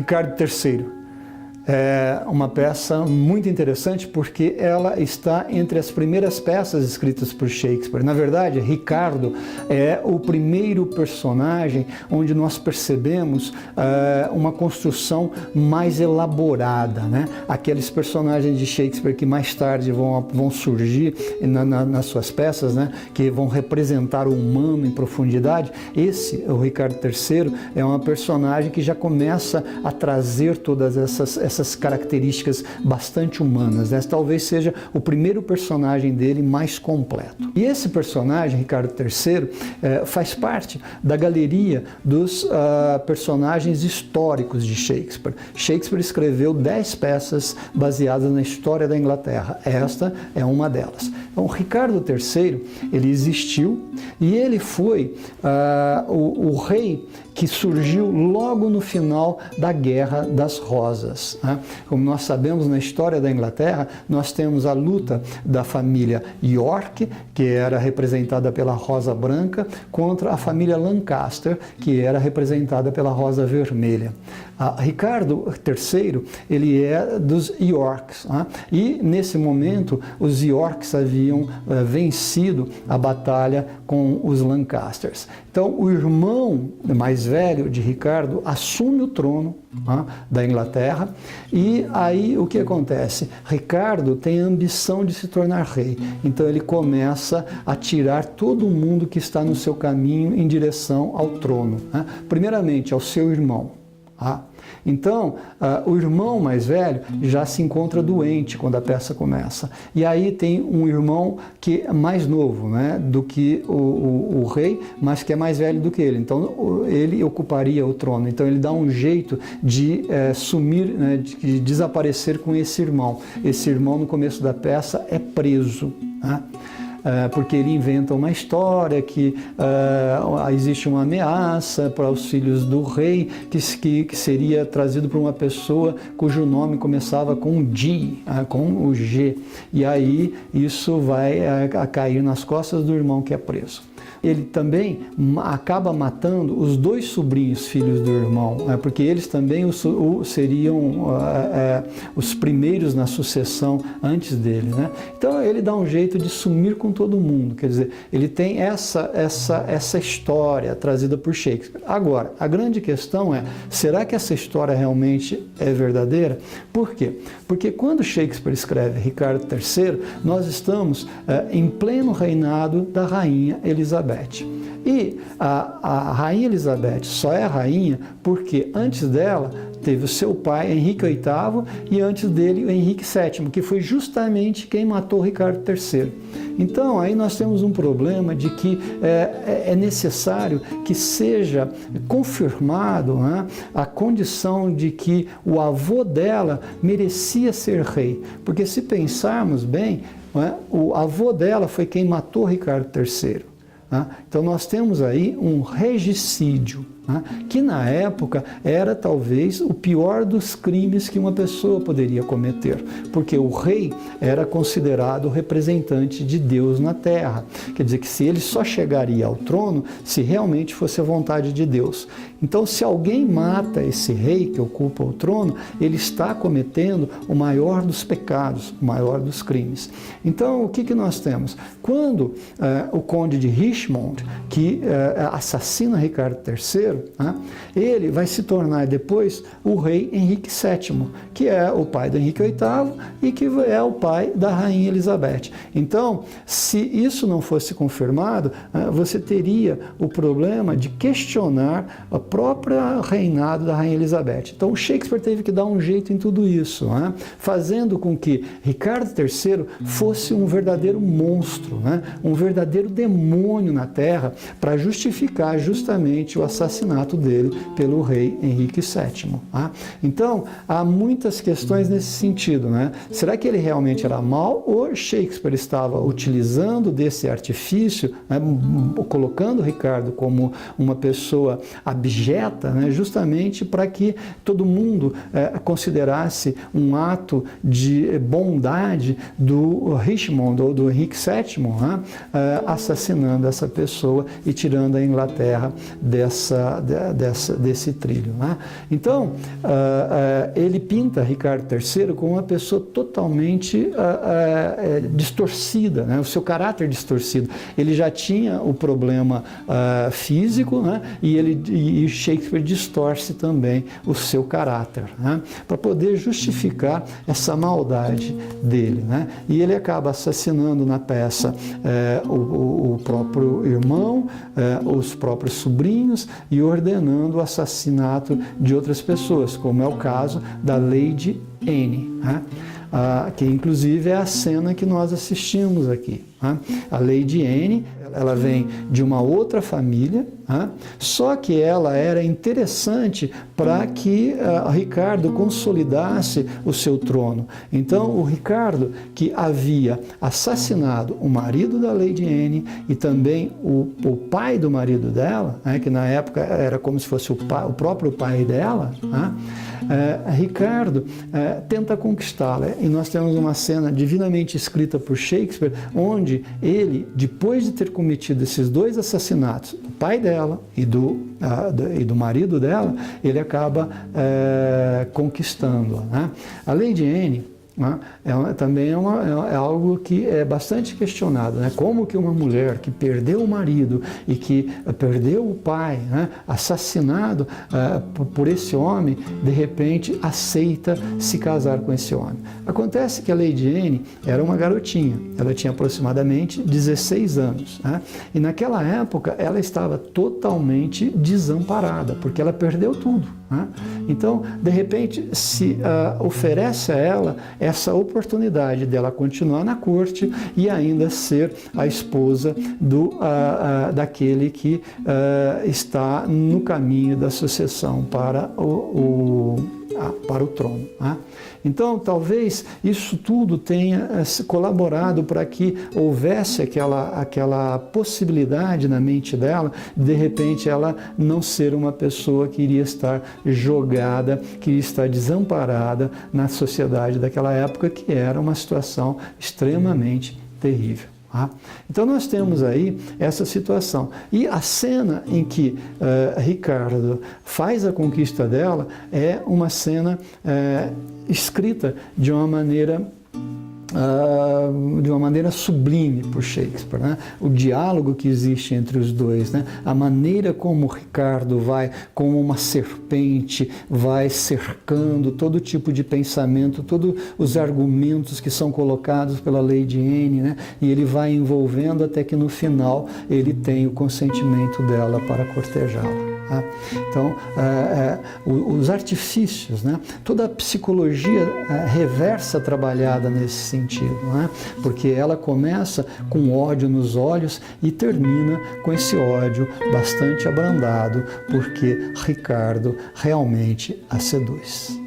Ricardo III. É uma peça muito interessante porque ela está entre as primeiras peças escritas por Shakespeare. Na verdade, Ricardo é o primeiro personagem onde nós percebemos uma construção mais elaborada, né? Aqueles personagens de Shakespeare que mais tarde vão surgir nas suas peças, né? Que vão representar o humano em profundidade. O Ricardo III, é uma personagem que já começa a trazer todas essas características bastante humanas, né? Talvez seja o primeiro personagem dele mais completo. E esse personagem, Ricardo III, faz parte da galeria dos personagens históricos de Shakespeare. Shakespeare escreveu 10 peças baseadas na história da Inglaterra. Esta é uma delas. Então, Ricardo III, ele existiu e ele foi o rei que surgiu logo no final da Guerra das Rosas, né? Como nós sabemos, na história da Inglaterra, nós temos a luta da família York, que era representada pela Rosa Branca, contra a família Lancaster, que era representada pela Rosa Vermelha. Ricardo III, ele é dos Yorks, né? E nesse momento os Yorks haviam vencido a batalha com os Lancasters. Então o irmão mais velho de Ricardo assume o trono da Inglaterra e aí o que acontece? Ricardo tem a ambição de se tornar rei, então ele começa a tirar todo mundo que está no seu caminho em direção ao trono, né? Primeiramente ao seu irmão. Então, o irmão mais velho já se encontra doente quando a peça começa. E aí tem um irmão que é mais novo, né, do que o rei, mas que é mais velho do que ele. Então, ele ocuparia o trono. Então, ele dá um jeito de sumir, né, de desaparecer com esse irmão. Esse irmão, no começo da peça, é preso, né? Porque ele inventa uma história que existe uma ameaça para os filhos do rei que seria trazido por uma pessoa cujo nome começava com G, com o G. E aí isso vai cair nas costas do irmão que é preso. Ele também acaba matando os 2 sobrinhos filhos do irmão, porque eles também seriam os primeiros na sucessão antes dele, né? Então ele dá um jeito de sumir com todo mundo, quer dizer, ele tem essa história trazida por Shakespeare. Agora, a grande questão é, será que essa história realmente é verdadeira? Por quê? Porque quando Shakespeare escreve Ricardo III, nós estamos em pleno reinado da rainha Elizabeth. E a rainha Elizabeth só é rainha porque antes dela teve o seu pai, Henrique VIII, e antes dele o Henrique VII, que foi justamente quem matou Ricardo III. Então, aí nós temos um problema de que é necessário que seja confirmado, né, a condição de que o avô dela merecia ser rei. Porque se pensarmos bem, né, o avô dela foi quem matou Ricardo III. Então nós temos aí um regicídio, que na época era talvez o pior dos crimes que uma pessoa poderia cometer, porque o rei era considerado o representante de Deus na terra. Quer dizer que se ele só chegaria ao trono se realmente fosse a vontade de Deus. Então, se alguém mata esse rei que ocupa o trono, ele está cometendo o maior dos pecados, o maior dos crimes. Então, o que nós temos? Quando o conde de Richmond, que assassina Ricardo III, ele vai se tornar depois o rei Henrique VII, que é o pai do Henrique VIII e que é o pai da rainha Elizabeth. Então, se isso não fosse confirmado, você teria o problema de questionar a própria reinado da rainha Elizabeth. Então, Shakespeare teve que dar um jeito em tudo isso, fazendo com que Ricardo III fosse um verdadeiro monstro, um verdadeiro demônio na Terra, para justificar justamente o assassinato dele pelo rei Henrique VII. Então, há muitas questões nesse sentido. Será que ele realmente era mau ou Shakespeare estava utilizando desse artifício, colocando Ricardo como uma pessoa abjeta, justamente para que todo mundo considerasse um ato de bondade do Richmond ou do Henrique VII, assassinando essa pessoa e tirando a Inglaterra desse trilho, né? Então, ele pinta Ricardo III como uma pessoa totalmente distorcida, né? O seu caráter distorcido. Ele já tinha o problema físico, né? E Shakespeare distorce também o seu caráter, né? Para poder justificar essa maldade dele, né? E ele acaba assassinando na peça o próprio irmão, os próprios sobrinhos e ordenando o assassinato de outras pessoas, como é o caso da Lady Anne, né? Que inclusive é a cena que nós assistimos aqui, né? A Lady Anne, ela vem de uma outra família, né? Só que ela era interessante para que Ricardo consolidasse o seu trono. Então, o Ricardo, que havia assassinado o marido da Lady Anne e também o pai do marido dela, né? Que na época era como se fosse o próprio pai dela, né? Ricardo tenta conquistá-la, e nós temos uma cena divinamente escrita por Shakespeare, onde ele, depois de ter cometido esses dois assassinatos, do pai dela e do marido dela, ele acaba conquistando-a, né? A Lady Anne, né, também é algo que é bastante questionado, né? Como que uma mulher que perdeu o marido e que perdeu o pai, né, assassinado por esse homem, de repente aceita se casar com esse homem. Acontece que a Lady Anne era uma garotinha, ela tinha aproximadamente 16 anos, né? E naquela época ela estava totalmente desamparada, porque ela perdeu tudo, né? Então, de repente, se oferece a ela essa oportunidade dela continuar na corte e ainda ser a esposa daquele que está no caminho da sucessão para o trono, né? Então, talvez isso tudo tenha colaborado para que houvesse aquela possibilidade na mente dela, de repente ela não ser uma pessoa que iria estar jogada, que iria estar desamparada na sociedade daquela época, que era uma situação extremamente terrível. Então nós temos aí essa situação. E a cena em que Ricardo faz a conquista dela é uma cena escrita de uma maneira sublime por Shakespeare, né? O diálogo que existe entre os dois, né? A maneira como Ricardo vai, como uma serpente, vai cercando todo tipo de pensamento, todos os argumentos que são colocados pela Lady Anne, né? E ele vai envolvendo até que no final ele tem o consentimento dela para cortejá-la. Então, os artifícios, né? Toda a psicologia reversa trabalhada nesse sentido, né? Porque ela começa com ódio nos olhos e termina com esse ódio bastante abrandado, porque Ricardo realmente a seduz.